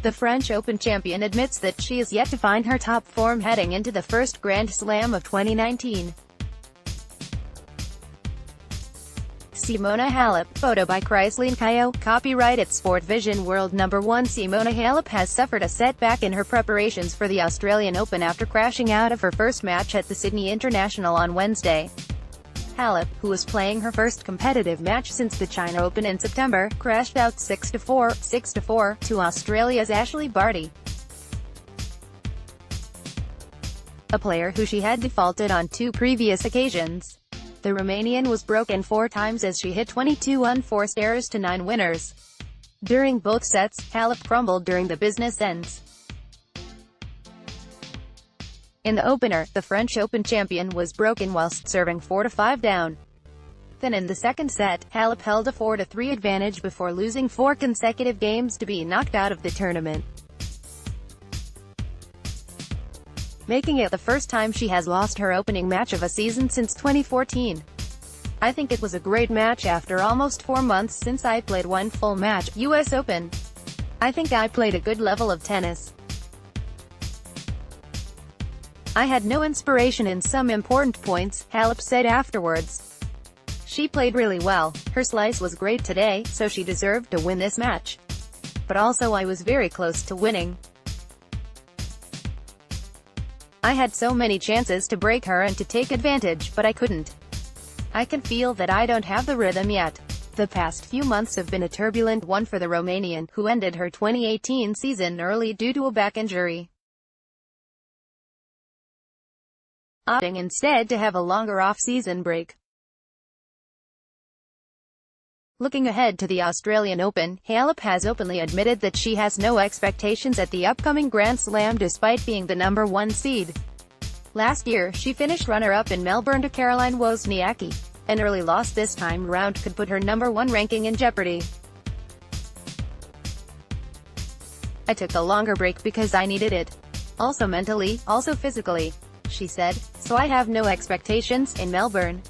The French Open champion admits that she is yet to find her top form heading into the first Grand Slam of 2019. Simona Halep, photo by Chrysaline Kyo, copyright at Sport Vision World No. 1. Simona Halep has suffered a setback in her preparations for the Australian Open after crashing out of her first match at the Sydney International on Wednesday. Halep, who was playing her first competitive match since the China Open in September, crashed out 6-4, 6-4, to Australia's Ashley Barty, a player who she had defaulted on 2 previous occasions. The Romanian was broken 4 times as she hit 22 unforced errors to 9 winners. During both sets, Halep crumbled during the business ends. In the opener, the French Open champion was broken whilst serving 4-5 down. Then in the second set, Halep held a 4-3 advantage before losing 4 consecutive games to be knocked out of the tournament, making it the first time she has lost her opening match of a season since 2014. "I think it was a great match after almost 4 months since I played one full match, US Open. I think I played a good level of tennis. I had no inspiration in some important points," Halep said afterwards. She played really well. Her slice was great today, so she deserved to win this match. But also I was very close to winning. I had so many chances to break her and to take advantage, but I couldn't. I can feel that I don't have the rhythm yet. The past few months have been a turbulent one for the Romanian, who ended her 2018 season early due to a back injury, opting instead to have a longer off-season break. Looking ahead to the Australian Open, Halep has openly admitted that she has no expectations at the upcoming Grand Slam despite being the number 1 seed. Last year, she finished runner-up in Melbourne to Caroline Wozniacki. An early loss this time round could put her number 1 ranking in jeopardy. "I took the longer break because I needed it. Also mentally, also physically," she said, "so I have no expectations in Melbourne.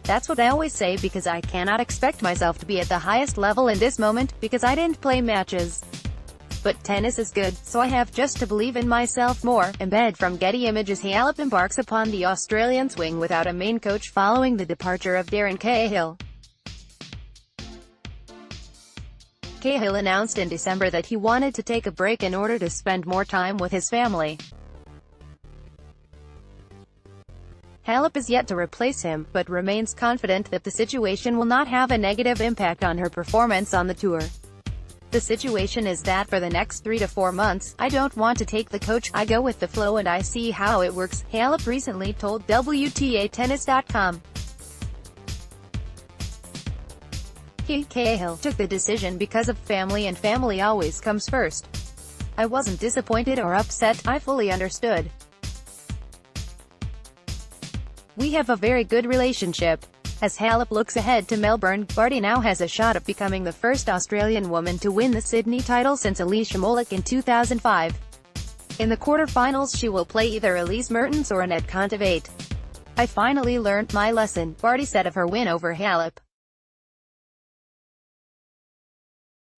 That's what I always say because I cannot expect myself to be at the highest level in this moment, because I didn't play matches. But tennis is good, so I have just to believe in myself more." Embed from Getty Images. Halep embarks upon the Australian swing without a main coach following the departure of Darren Cahill. Cahill announced in December that he wanted to take a break in order to spend more time with his family. Halep is yet to replace him, but remains confident that the situation will not have a negative impact on her performance on the tour. "The situation is that for the next 3 to 4 months, I don't want to take the coach, I go with the flow and I see how it works," Halep recently told WTAtennis.com. Cahill took the decision because of family and family always comes first. "I wasn't disappointed or upset, I fully understood. We have a very good relationship." As Halep looks ahead to Melbourne, Barty now has a shot at becoming the first Australian woman to win the Sydney title since Alicia Molik in 2005. In the quarter-finals she will play either Elise Mertens or Anett Kontaveit. "I finally learned my lesson," Barty said of her win over Halep.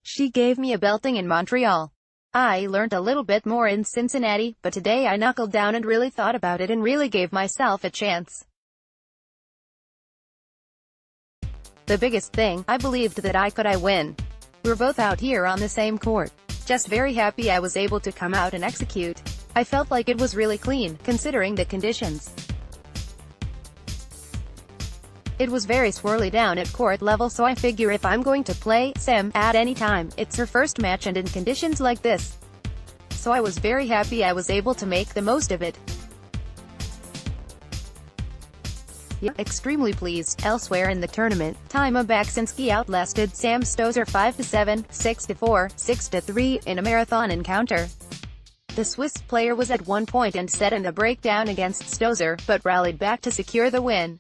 "She gave me a belting in Montreal. I learned a little bit more in Cincinnati, but today I knuckled down and really thought about it and really gave myself a chance. The biggest thing, I believed that I could win. We're both out here on the same court. Just very happy I was able to come out and execute. I felt like it was really clean, considering the conditions. It was very swirly down at court level, so I figure if I'm going to play Sim at any time, it's her first match and in conditions like this. So I was very happy I was able to make the most of it. Yeah, extremely pleased." Elsewhere in the tournament, Tima Baksinski outlasted Sam Stosur 5-7, 6-4, 6-3, in a marathon encounter. The Swiss player was at one point and set in a breakdown against Stosur, but rallied back to secure the win.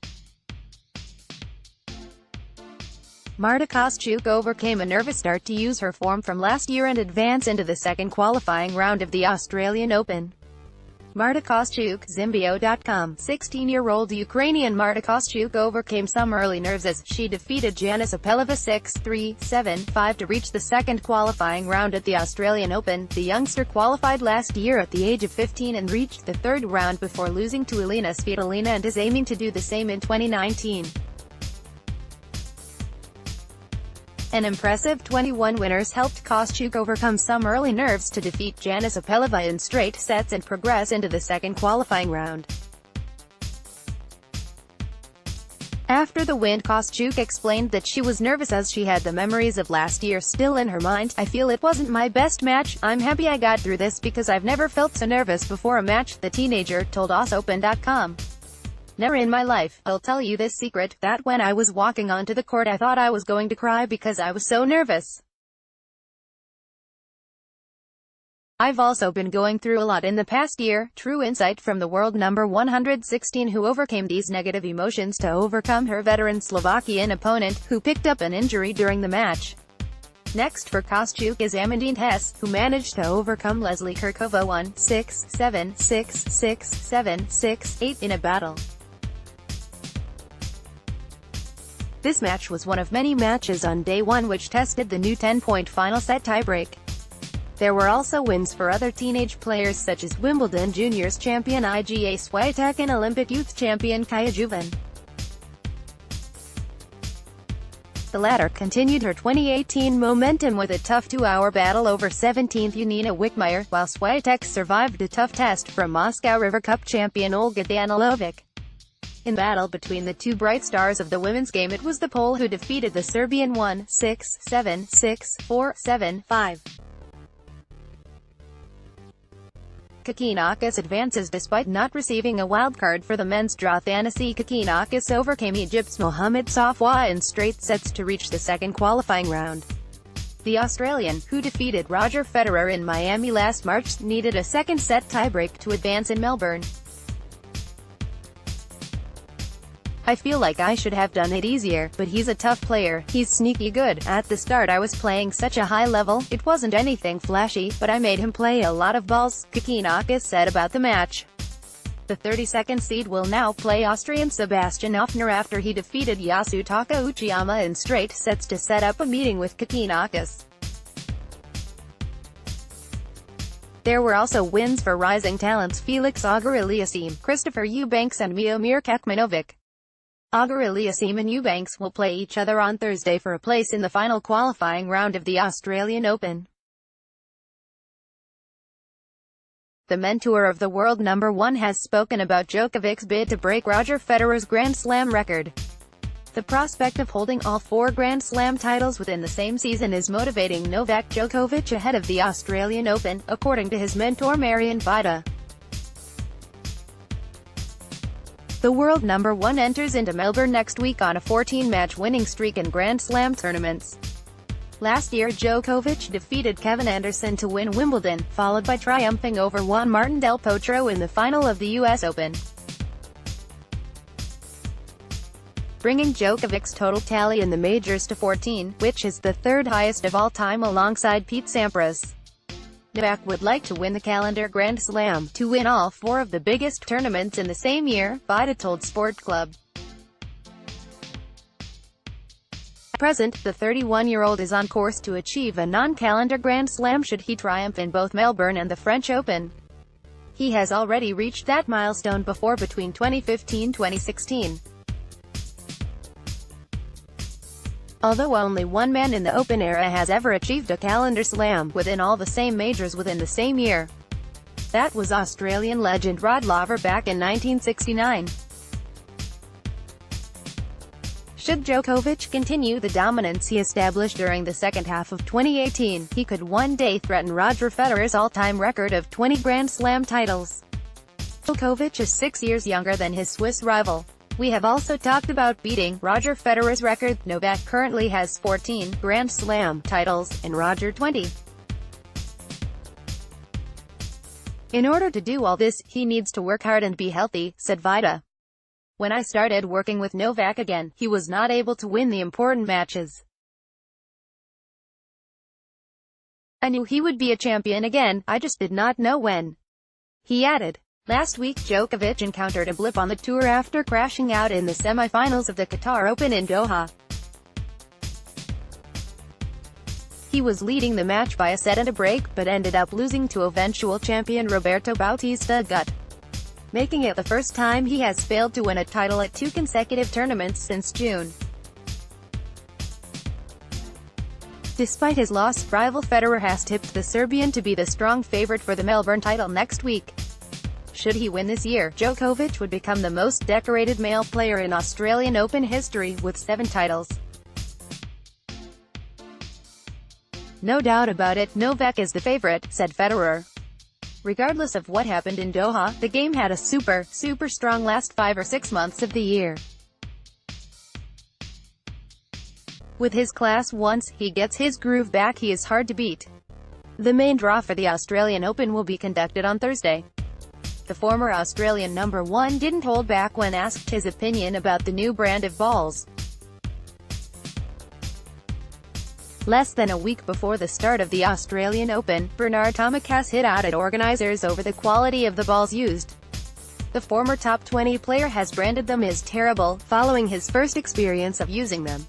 Marta Kostyuk overcame a nervous start to use her form from last year and advance into the second qualifying round of the Australian Open. Marta Kostyuk, Zimbio.com. 16-year-old Ukrainian Marta Kostyuk overcame some early nerves as she defeated Jana Sapelova 6-3, 7-5 to reach the second qualifying round at the Australian Open. The youngster qualified last year at the age of 15 and reached the third round before losing to Elena Svitolina and is aiming to do the same in 2019. An impressive 21 winners helped Kostyuk overcome some early nerves to defeat Jana Sapelova in straight sets and progress into the second qualifying round. After the win, Kostyuk explained that she was nervous as she had the memories of last year still in her mind. "I feel it wasn't my best match. I'm happy I got through this because I've never felt so nervous before a match," the teenager told AusOpen.com. "Never in my life, I'll tell you this secret, that when I was walking onto the court I thought I was going to cry because I was so nervous. I've also been going through a lot in the past year." True insight from the world number 116 who overcame these negative emotions to overcome her veteran Slovakian opponent, who picked up an injury during the match. Next for Kostyuk is Amandine Hess, who managed to overcome Leslie Kirkova 1-6, 7-6, 6-7, 6-8 in a battle. This match was one of many matches on day one which tested the new 10-point final set tiebreak. There were also wins for other teenage players such as Wimbledon Juniors champion Iga Swiatek and Olympic youth champion Kaja Juvan. The latter continued her 2018 momentum with a tough 2-hour battle over 17th Janina Wickmeyer, while Swiatek survived a tough test from Moscow River Cup champion Olga Danilovic. In battle between the two bright stars of the women's game, it was the Pole who defeated the Serbian 1-6, 7-6, 4-7, 5. Kokkinakis advances despite not receiving a wildcard for the men's draw. Thanasi Kokkinakis overcame Egypt's Mohamed Safwa in straight sets to reach the second qualifying round. The Australian, who defeated Roger Federer in Miami last March, needed a second set tiebreak to advance in Melbourne. "I feel like I should have done it easier, but he's a tough player, he's sneaky good. At the start I was playing such a high level, it wasn't anything flashy, but I made him play a lot of balls," Kokkinakis said about the match. The 32nd seed will now play Austrian Sebastian Ofner after he defeated Yasutaka Uchiyama in straight sets to set up a meeting with Kokkinakis. There were also wins for rising talents Felix Auger-Aliassime, Christopher Eubanks and Miomir Kekmanovic. Auger-Aliassime and Eubanks will play each other on Thursday for a place in the final qualifying round of the Australian Open. The mentor of the world number 1 has spoken about Djokovic's bid to break Roger Federer's Grand Slam record. The prospect of holding all 4 Grand Slam titles within the same season is motivating Novak Djokovic ahead of the Australian Open, according to his mentor Marian Vida. The world number 1 enters into Melbourne next week on a 14-match winning streak in Grand Slam tournaments. Last year Djokovic defeated Kevin Anderson to win Wimbledon, followed by triumphing over Juan Martín del Potro in the final of the US Open, bringing Djokovic's total tally in the majors to 14, which is the third highest of all time alongside Pete Sampras. Novak would like to win the calendar Grand Slam, to win all 4 of the biggest tournaments in the same year, Vida told Sport Club. At present, the 31-year-old is on course to achieve a non-calendar Grand Slam should he triumph in both Melbourne and the French Open. He has already reached that milestone before between 2015-2016. Although only one man in the Open era has ever achieved a calendar slam within all the same majors within the same year. That was Australian legend Rod Laver back in 1969. Should Djokovic continue the dominance he established during the second half of 2018, he could one day threaten Roger Federer's all-time record of 20 Grand Slam titles. Djokovic is 6 years younger than his Swiss rival. "We have also talked about beating Roger Federer's record. Novak currently has 14 Grand Slam titles, and Roger 20. In order to do all this, he needs to work hard and be healthy," said Vida. "When I started working with Novak again, he was not able to win the important matches. I knew he would be a champion again, I just did not know when." He added, Last week Djokovic encountered a blip on the tour after crashing out in the semi-finals of the Qatar Open in Doha. He was leading the match by a set and a break, but ended up losing to eventual champion Roberto Bautista Agut, making it the first time he has failed to win a title at 2 consecutive tournaments since June. Despite his loss, rival Federer has tipped the Serbian to be the strong favorite for the Melbourne title next week. Should he win this year, Djokovic would become the most decorated male player in Australian Open history, with 7 titles. "No doubt about it, Novak is the favorite," said Federer. Regardless of what happened in Doha, the game had a super strong last 5 or 6 months of the year. With his class, once he gets his groove back, he is hard to beat. The main draw for the Australian Open will be conducted on Thursday. The former Australian number 1 didn't hold back when asked his opinion about the new brand of balls. Less than a week before the start of the Australian Open, Bernard Tomic has hit out at organisers over the quality of the balls used. The former top 20 player has branded them as terrible, following his first experience of using them.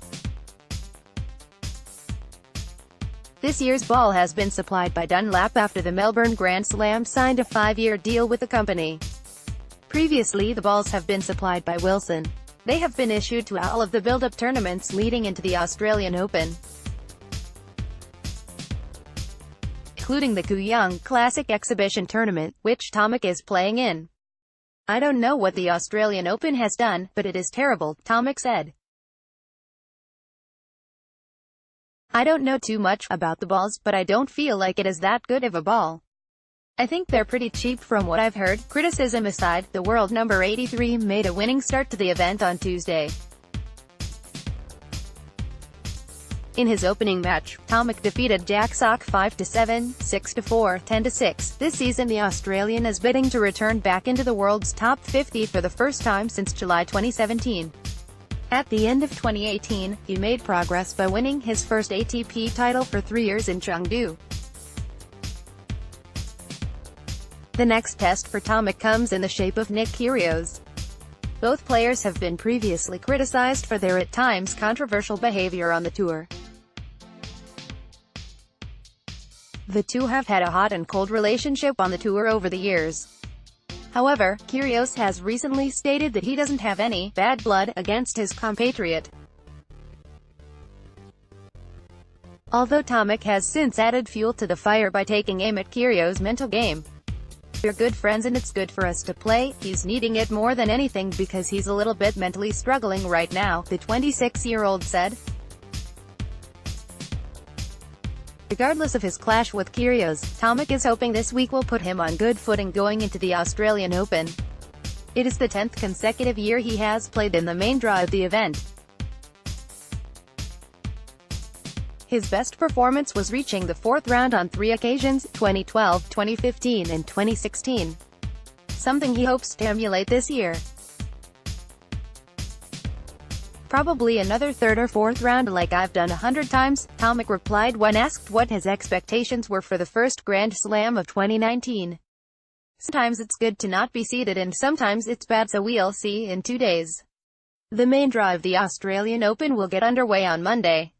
This year's ball has been supplied by Dunlap after the Melbourne Grand Slam signed a 5-year deal with the company. Previously, the balls have been supplied by Wilson. They have been issued to all of the build-up tournaments leading into the Australian Open, including the Kooyong Classic Exhibition Tournament, which Tomic is playing in. "I don't know what the Australian Open has done, but it is terrible," Tomic said. "I don't know too much about the balls, but I don't feel like it is that good of a ball. I think they're pretty cheap from what I've heard." Criticism aside, the world number 83 made a winning start to the event on Tuesday. In his opening match, Tomic defeated Jack Sock 5-7, 6-4, 10-6. This season the Australian is bidding to return back into the world's top 50 for the first time since July 2017. At the end of 2018, he made progress by winning his first ATP title for 3 years in Chengdu. The next test for Tomic comes in the shape of Nick Kyrgios. Both players have been previously criticized for their at times controversial behavior on the tour. The two have had a hot and cold relationship on the tour over the years. However, Kyrgios has recently stated that he doesn't have any bad blood against his compatriot. Although Tomic has since added fuel to the fire by taking aim at Kyrgios' mental game. "We're good friends and it's good for us to play, he's needing it more than anything because he's a little bit mentally struggling right now," the 26-year-old said. Regardless of his clash with Kyrgios, Tomic is hoping this week will put him on good footing going into the Australian Open. It is the 10th consecutive year he has played in the main draw of the event. His best performance was reaching the 4th round on 3 occasions, 2012, 2015 and 2016. Something he hopes to emulate this year. "Probably another 3rd or 4th round like I've done 100 times, Tomic replied when asked what his expectations were for the first Grand Slam of 2019. "Sometimes it's good to not be seeded and sometimes it's bad, so we'll see in 2 days." The main draw of the Australian Open will get underway on Monday.